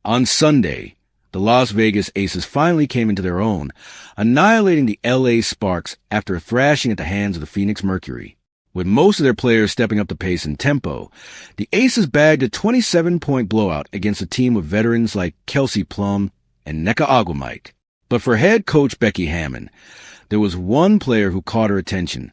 On Sunday, the Las Vegas Aces finally came into their own, annihilating the LA Sparks after a thrashing at the hands of the Phoenix Mercury. With most of their players stepping up the pace and tempo, the Aces bagged a 27-point blowout against a team with veterans like Kelsey Plum and Nneka Ogwumike. But for head coach Becky Hammon, there was one player who caught her attention,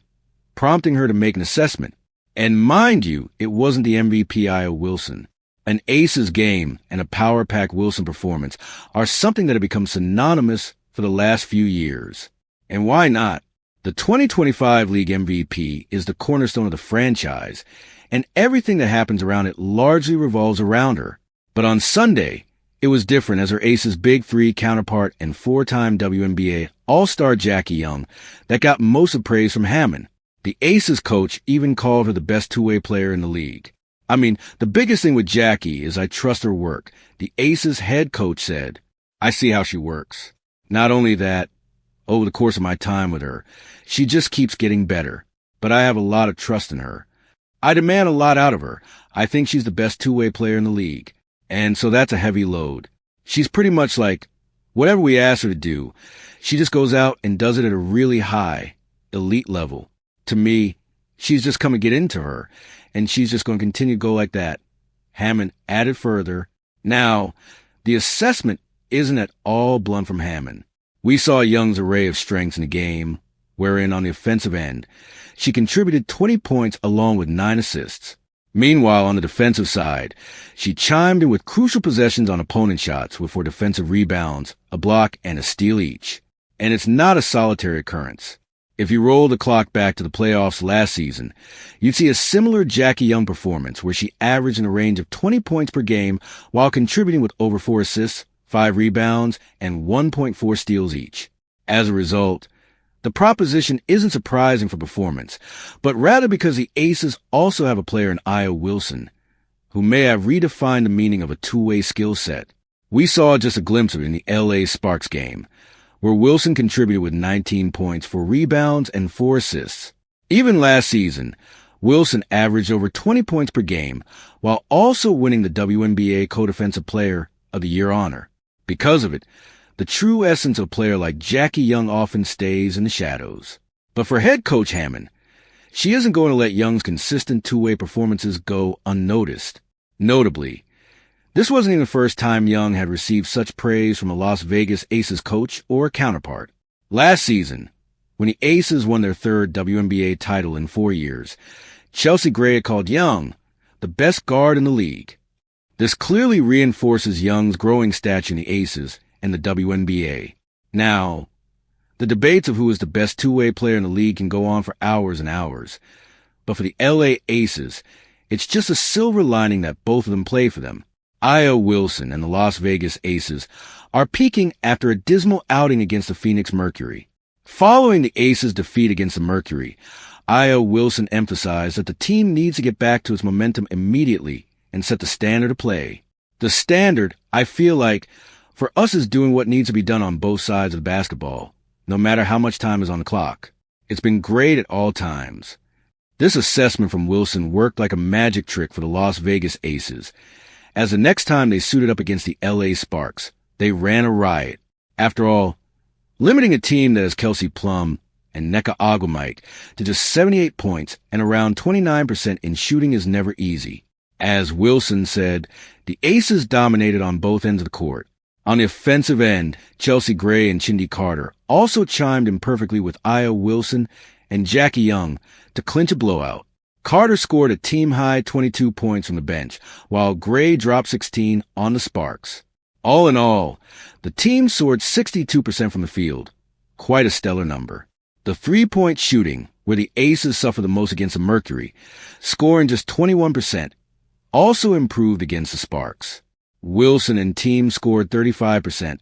prompting her to make an assessment. And mind you, it wasn't the MVP Io Wilson. An Aces game and a power-pack Wilson performance are something that have become synonymous for the last few years. And why not? The 2025 League MVP is the cornerstone of the franchise, and everything that happens around it largely revolves around her. But on Sunday, it was different as her Aces Big Three counterpart and four-time WNBA All-Star Jackie Young that got most of praise from Hammon. The Aces coach even called her the best two-way player in the league. I mean, the biggest thing with Jackie is I trust her work. The Aces head coach said, "I see how she works." Not only that, over the course of my time with her, she just keeps getting better, but I have a lot of trust in her. I demand a lot out of her. I think she's the best two-way player in the league, and so that's a heavy load. She's pretty much like, whatever we ask her to do, she just goes out and does it at a really high, elite level. To me, she's just come to get into her, and she's just going to continue to go like that. Hammon added further. Now, the assessment isn't at all blunt from Hammon. We saw Young's array of strengths in the game, wherein on the offensive end, she contributed 20 points along with 9 assists. Meanwhile, on the defensive side, she chimed in with crucial possessions on opponent shots with 4 defensive rebounds, a block, and a steal each. And it's not a solitary occurrence. If you roll the clock back to the playoffs last season, you'd see a similar Jackie Young performance where she averaged in a range of 20 points per game while contributing with over 4 assists, 5 rebounds, and 1.4 steals each. As a result, the proposition isn't surprising for performance, but rather because the Aces also have a player in Io Wilson, who may have redefined the meaning of a two-way skill set. We saw just a glimpse of it in the LA Sparks game, where Wilson contributed with 19 points, 4 rebounds, and 4 assists. Even last season, Wilson averaged over 20 points per game, while also winning the WNBA Co-Defensive Player of the Year honor. Because of it, the true essence of a player like Jackie Young often stays in the shadows. But for head coach Hammon, she isn't going to let Young's consistent two-way performances go unnoticed. Notably, this wasn't even the first time Young had received such praise from a Las Vegas Aces coach or counterpart. Last season, when the Aces won their 3rd WNBA title in 4 years, Chelsea Gray had called Young the best guard in the league. This clearly reinforces Young's growing stature in the Aces and the WNBA. Now, the debates of who is the best two-way player in the league can go on for hours and hours. But for the LA Aces, it's just a silver lining that both of them play for them. Io Wilson and the Las Vegas Aces are peaking after a dismal outing against the Phoenix Mercury. Following the Aces' defeat against the Mercury, Io Wilson emphasized that the team needs to get back to its momentum immediately and set the standard of play. The standard, I feel like, for us is doing what needs to be done on both sides of the basketball, no matter how much time is on the clock. It's been great at all times. This assessment from Wilson worked like a magic trick for the Las Vegas Aces, as the next time they suited up against the LA Sparks, they ran a riot. After all, limiting a team that has Kelsey Plum and Nneka Ogwumike to just 78 points and around 29% in shooting is never easy. As Wilson said, the Aces dominated on both ends of the court. On the offensive end, Chelsea Gray and Chindy Carter also chimed in perfectly with Io Wilson and Jackie Young to clinch a blowout. Carter scored a team-high 22 points from the bench, while Gray dropped 16 on the Sparks. All in all, the team soared 62% from the field. Quite a stellar number. The three-point shooting, where the Aces suffered the most against the Mercury, scoring just 21%, also improved against the Sparks. Wilson and team scored 35%.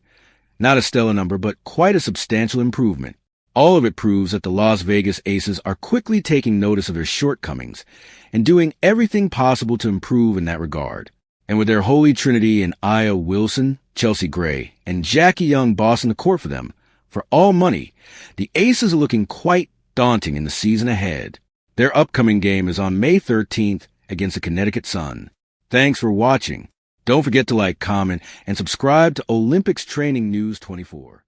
Not a stellar number, but quite a substantial improvement. All of it proves that the Las Vegas Aces are quickly taking notice of their shortcomings and doing everything possible to improve in that regard. And with their holy trinity in Io Wilson, Chelsea Gray, and Jackie Young bossing the court for them, for all money, the Aces are looking quite daunting in the season ahead. Their upcoming game is on May 13th against the Connecticut Sun. Thanks for watching. Don't forget to like, comment, and subscribe to Olympics Training News 24.